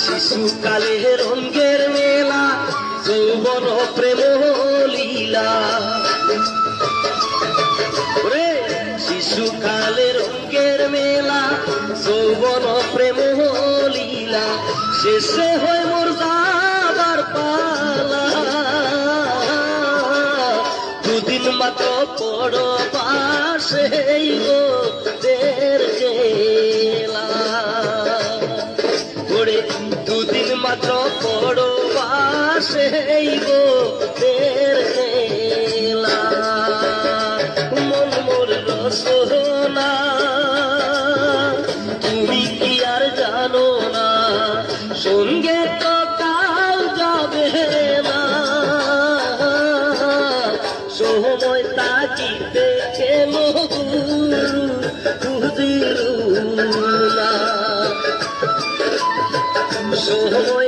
শিশুকালে রঙ্গের মেলা যৌবন প্রেম লীলা শিশুকালে রঙ্গের মেলা যৌবন প্রেম লীলা শেষে হয় মোর যাবার পালা দুদিন মাত্র পড়ো পাশে গো দের জেলা ওরে দুদিন মাত্র পড়ো পাশে গো দের জেলা মন মোর রসনা তুমি কি আর জানো না সঙ্গে তো কাউ যাবে না সময় তাকিতে কেন বুঝিল না সময়